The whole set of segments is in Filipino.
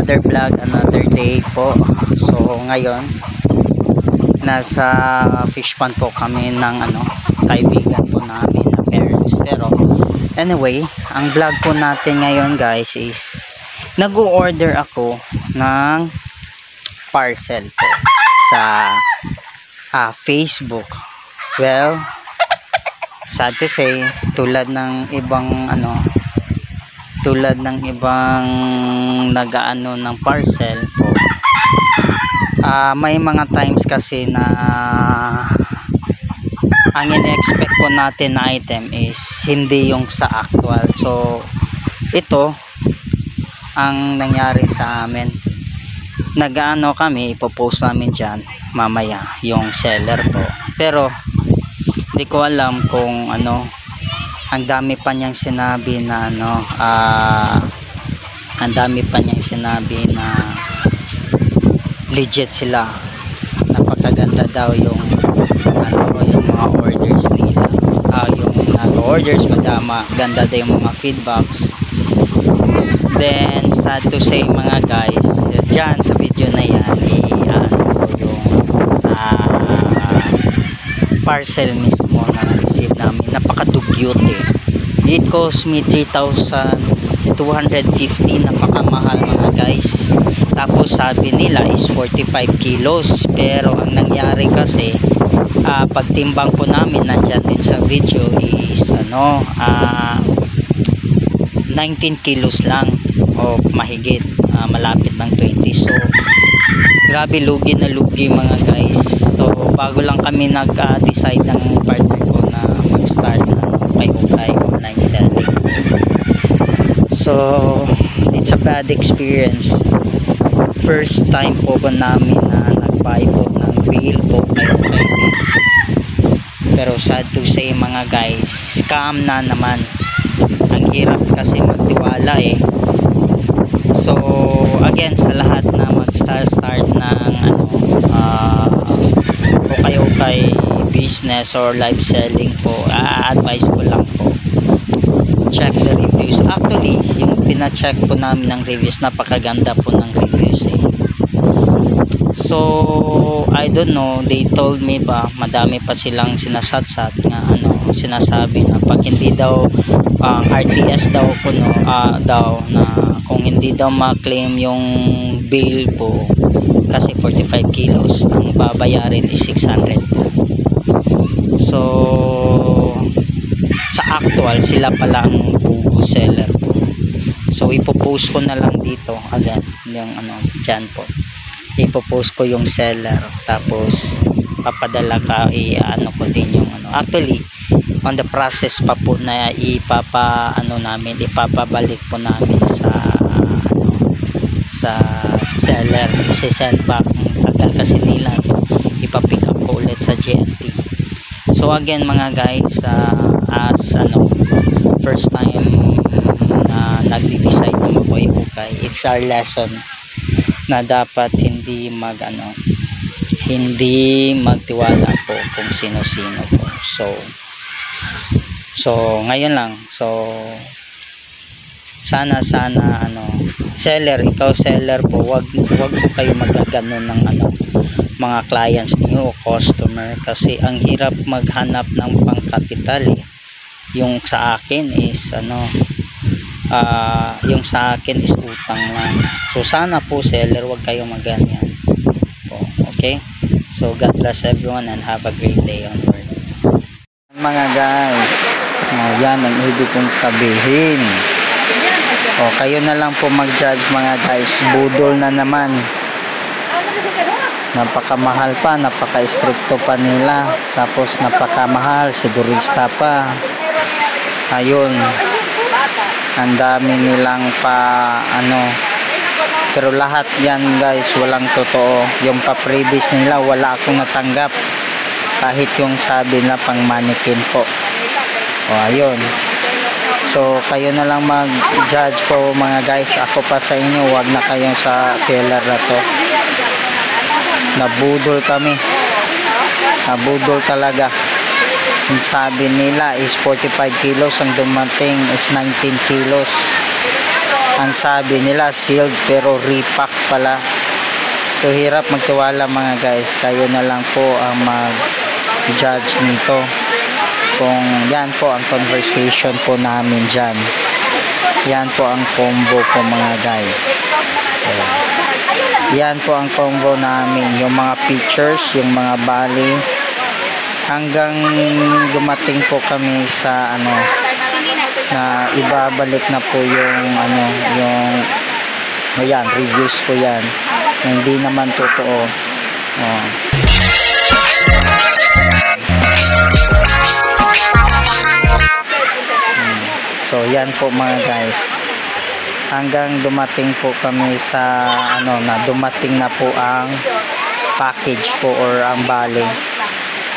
another vlog, another day po. So ngayon nasa fish pond po kami ng kaibigan po namin na parents. Pero anyway, ang vlog po natin ngayon guys is nag-order ako ng parcel po sa Facebook. Well, sad to say, tulad ng ibang nagaano ng parcel po, may mga times kasi na ang in-expect po natin na item is hindi yung sa actual. So ito ang nangyari sa amin. Nag-ano kami, ipopost namin dyan mamaya yung seller po, pero hindi ko alam kung ang dami pa niyang sinabi na ang dami pa niyang sinabi na legit sila, napakaganda daw yung mga orders nila, yung orders madama, ganda daw yung mga feedbacks. Then sad to say mga guys, dyan sa video na yan yung parcel mismo na receive namin, napakadugyot it cost me 3,250, napakamahal mga guys. Tapos sabi nila is 45 kilos, pero ang nangyari kasi pagtimbang po namin, nandyan din sa video, is 19 kilos lang o mahigit, malapit ng 20. So grabe, lugi na lugi mga guys. So bago lang kami nag-decide ng partner ko na mag-start ng ukay-ukay online selling. So it's a bad experience. First time po ba namin na nag-buy po ng bill po ukay-ukay. Pero sad to say mga guys, scam na naman. Ang hirap kasi magtiwala So again, sa lahat na mag-start ng ukay-ukay business or live selling po, advice ko lang po, check the reviews. Actually yung pina-check po namin ng reviews, napakaganda po ng reviews So I don't know, they told me ba madami pa silang sinasatsat nga sinasabi na pag hindi daw RTS daw daw na kung hindi daw ma-claim yung bill po kasi 45 kilos, ang babayarin is 600 po. So sa actual sila pala ang bugo seller po. So ipopost ko na lang dito agad yung dyan po, ipopost ko yung seller, tapos papadala ka, ko din yung actually on the process pa po na ipapabalik po namin sa seller, isi-send back. Tagal kasi nila, ipapick up ko ulit sa GNT. So again mga guys, as first time na nagde-decide na mag-ukay, it's our lesson na dapat hindi magtiwala po kung sino-sino po. So ngayon lang, so sana seller, ikaw seller po, wag po kayo magaganon ng mga clients niyo o customer, kasi ang hirap maghanap ng pangkapital Yung sa akin is yung sa akin is utang lang. So sana po seller, wag kayo maganyan. Okay? So God bless everyone and have a great day onward. Mga guys, yan ang ibig kong sabihin. Kayo na lang po mag-judge mga guys. Budol na naman. Napakamahal pa, napaka-stricto pa nila. Tapos napakamahal, sigurista pa. Ayun. Ang dami nilang pero lahat yan guys, walang totoo. Yung pa-previous nila, wala akong natanggap. Kahit yung sabi na pang mannequin po. Ayun. So kayo na lang mag-judge po mga guys. Ako pa sa inyo, wag na kayong sa seller na to. Nabudol kami. Nabudol talaga. Yung sabi nila is 45 kilos, ang dumating is 19 kilos. Ang sabi nila sealed pero repack pala. So hirap magtiwala mga guys. Kayo na lang po ang mag-judge nito. Kung yan po ang conversation po namin dyan. Yan po ang combo po mga guys. Yan po ang combo namin. Yung mga pictures, yung mga bali. Hanggang dumating po kami sa ano, na ibabalik na po yung ano, yung ayan, reviews po yan. Na hindi naman totoo. So yan po mga guys. Hanggang dumating po kami sa ano, na dumating na po ang package po or ang bali.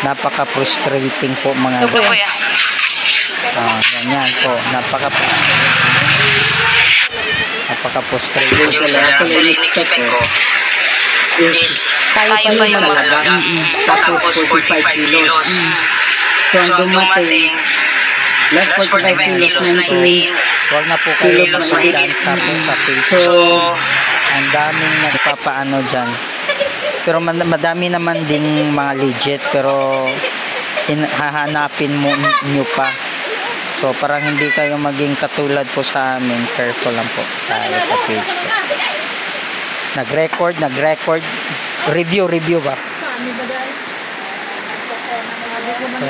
Napaka frustrating po mga guys. Ganyan po, napaka frustrating. Yung sa in-expect ko is tayo pa yung magalaga. Tapos 45 kilos. So ang dumating last 45 kilos 19. Wag na po kayo magdansa po sa Facebook. So ang daming nagpapaano dyan. Pero madami naman din mga legit, pero hahanapin mo nyo pa. So parang hindi kayo maging katulad po sa amin. Careful lang po tayo sa page po. Nag-record. Review ba? So,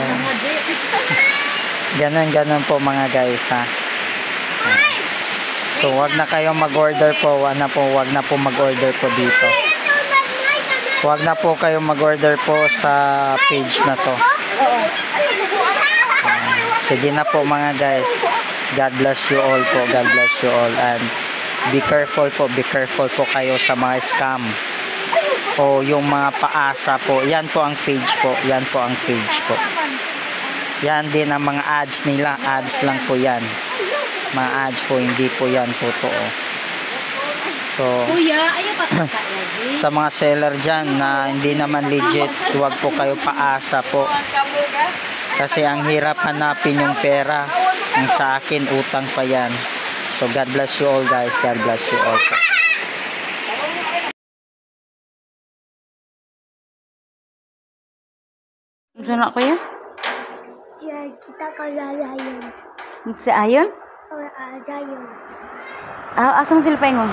ganun po mga guys ha. So wag na kayo mag-order po. Wag na po mag-order po dito. Wag na po kayo mag-order po sa page na to. Sige na po mga guys. God bless you all po. God bless you all. And be careful po. Be careful po kayo sa mga scam. O yung mga paasa po. Yan po ang page po. Yan po ang page po. Yan din ang mga ads nila. Ads lang po yan. Mga ads po. Hindi po yan totoo. So, sa mga seller dyan na hindi naman legit, huwag po kayo paasa po. Kasi ang hirap hanapin yung pera. Ang sa akin, utang pa yan. So, God bless you all guys. God bless you all. Sana ko yan? Kita kalalayan. Si Ayon? O, Ayon. Asang sila pa yung?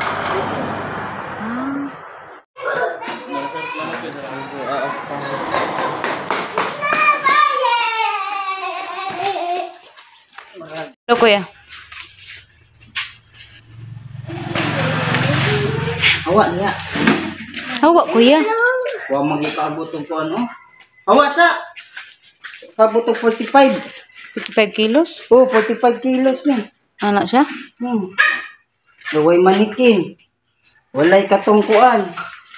Hello, kuya. Hawa niya. Hawa, kuya. Huwag mag-ipaabotong po ano. Hawa sa! Paabotong 45. 55 kilos? Oh, 45 kilos niya. Anak siya? Gaway manikin. Walay katungkuan.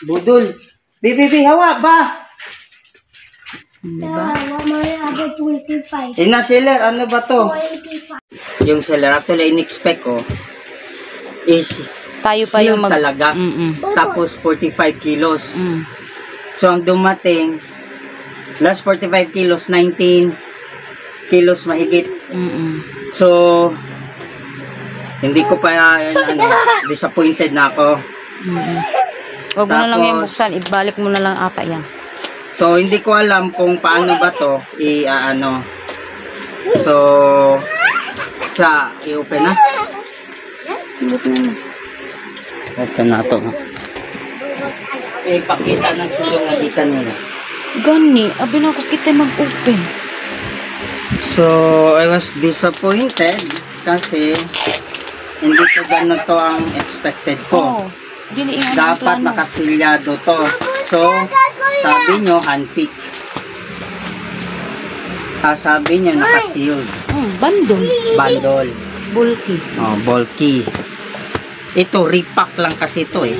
Budol. Bibi, hawa ba? May abot 25. Ina seller, ano ba to? 25. Yung seller, actually in-expect ko is Tayo pa yung sealed talaga. Tapos 45 kilos. So ang dumating, last 45 kilos, 19 kilos mahigit. So, hindi ko pa disappointed na ako. Huwag mo na lang Tapos, yung buksan. Ibalik mo na lang ata yan. So, hindi ko alam kung paano ba to i-ano. So, i-open na. Open na to. Ipakita ng silong na di kanina. Gani, abi na ako kita mag-open. So, I was disappointed kasi hindi ko ganito ang expected ko. Dili nga ang Dapat plano. nakasilyado to. So, sabi nyo, handpick. Sabi nyo, nakasealed. Bandol. Bundle. Bulky. Oh, bulky. Ito, repack lang kasi ito eh.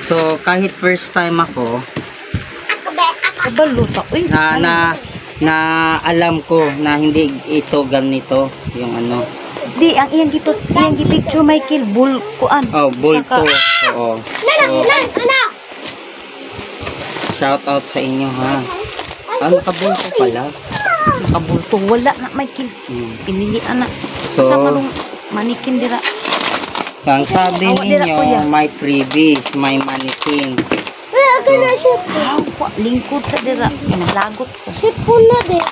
So, kahit first time ako, Kabaluta. Uy, na alam ko na hindi ito ganito yung ano. di, ang iyang gipicture Michael, bulkuan. Oh, bulto. Oo. So, shout out sa inyo ha. Nakabulto pala. Nakabulto. Wala na Michael. Pinili anak. So, Kasama nung manikin dira. Ang sabi Awa, dira, kuya. ninyo, may freebies, may mannequin. Lingkod sa dira. Kaya naglagot ko. Sipon na din.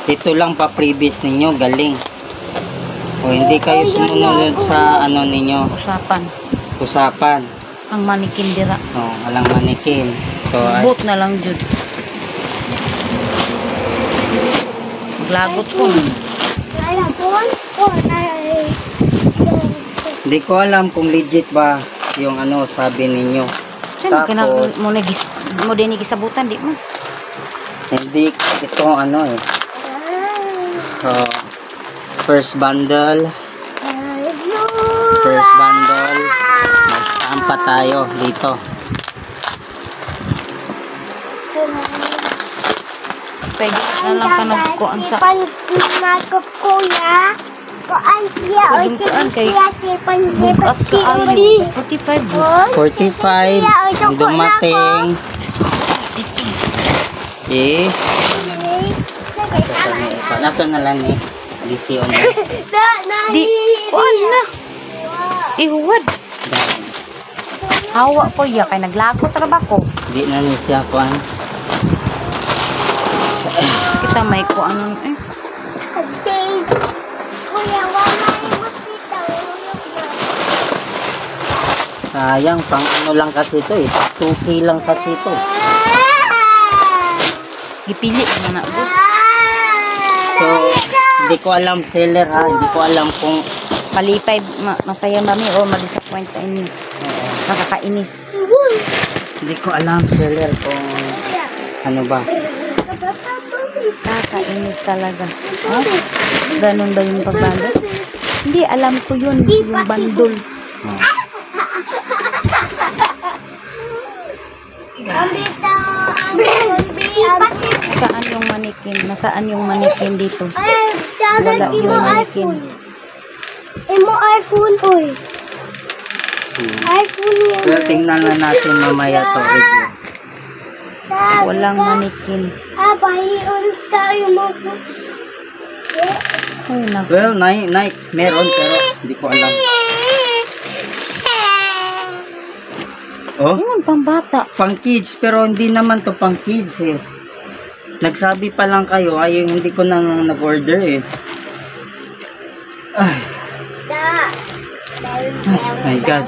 Ito lang pa freebies ninyo, galing. O hindi kayo sumunod sa ano ninyo, usapan. Ang manikin dira. O, walang mannequin. So, Bot na lang jud. Naglagot ko. Nalapon? O, hindi ko alam kung legit ba yung ano sabi ninyo. Saan ka na Tapos, mo din gisabutan di mo? hindi ito ano eh. First bundle. First bundle. May stampa tayo dito. Pwede na lang ka nagkuan sa Panakop kuya. Kuan siya o Pwedeng kuan kay siya sipan bukas sa island. 45 yun. 45 ang dumating is ito na lang eh. Edition na. Di, kuan na. Ihuwad. Hawa ko ya kay naglagot ra ba ko? Di na ni siya kuan. Kita may kuan eh. Kuya, wala mo dito. Sayang, pang ano lang kasi ito eh. 2K lang kasi ito. Gipili na na gud. So, hindi ko alam seller ha. Hindi ko alam kung Malipay, masaya mami o ma-disappoint sa inyo. Nakakainis. hindi ko alam seller kung ano ba. Nakakainis talaga. Oh, ganun ba yung pagbandol? Hindi, alam ko yun. Yung bandol. Saan yung manikin? Nasaan yung manikin dito? Wala yung manikin. Imo iPhone, oy. iPhone yan. Pero tingnan na natin mamaya to review. Walang manikin. Bahiyon tayo mo. Ay, naku. Well, Nike meron pero hindi ko alam. Oh, Yun, pambata. pang kids pero hindi naman to pang kids eh. Nagsabi pa lang kayo ay hindi ko na nag-order eh. Ay, my God.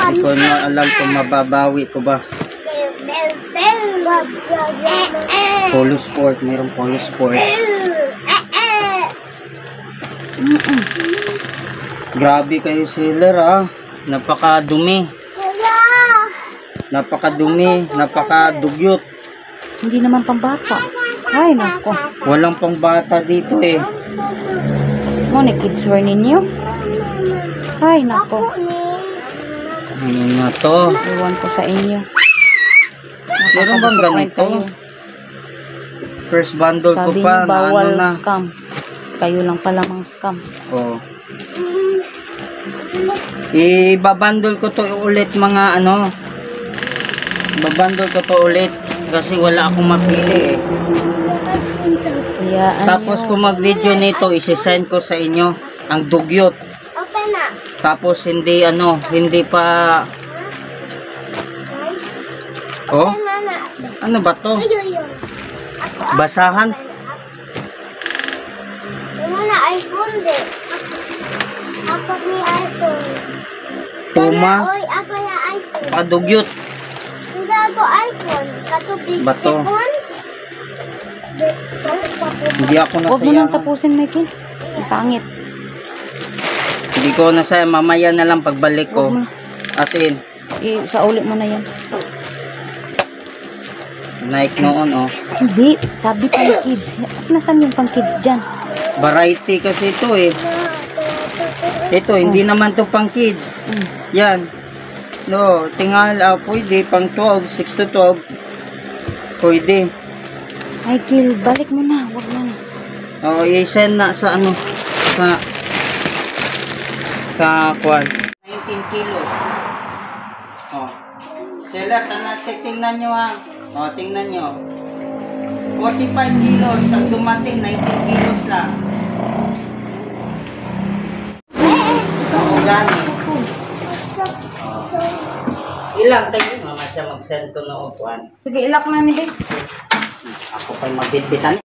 Hindi ko na alam kung mababawi ko ba. Polo Sport, mayroong Polo Sport. Grabe kayo seller ah. Napakadumi. Napakadumi, napakadugyot. Hindi naman pambata. Ay, naku. Walang pang bata dito eh. Mo na kids wear ninyo? Ay, naku. Ano na to? Iwan ko sa inyo. Meron bang ganito? First bundle ko Sabi pa niyo, na bawal ano na. scam. Kayo lang pala mang scam. Oh. Ibabundle ko to ulit mga ano. Ibabundle ko to ulit kasi wala akong mapili eh. Kaya, Tapos kung mag-video nito, isi-send ko sa inyo ang dugyot. Open na. Tapos hindi ano, hindi pa oh, ano ba to? Basahan. Imo na iPhone din. Ako ni iPhone. Puma, Oy, ako na iPhone. padugyot. Hindi ako iPhone. Katubig Bato. sipon. Hindi ako huwag mo nang nasayang. tapusin, Michael. Ang pangit. Hindi ko nasayang. Mamaya na lang pagbalik ko. Huwag mo. As in, Sa ulit mo na yan. Nike noon oh. Hindi. Sabi pang kids. Nasaan yung pang kids dyan? Variety kasi ito eh. Ito, hindi naman to pang kids. Yan. No, tingal, pwede. Pang 12, 6 to 12. Pwede. Michael, balik mo na. Huwag na na. O, i-send na sa ano. Sa kwan. 19 kilos. O. Seller, tingnan nyo ha. O, tingnan nyo. 45 kilos. Ang dumating, 19 kilos lang. Oo. magamit. Ilang tayo naman siya magsento na upuan. Sige, ilak na ni Bek. Ako pa'y magbitbitan.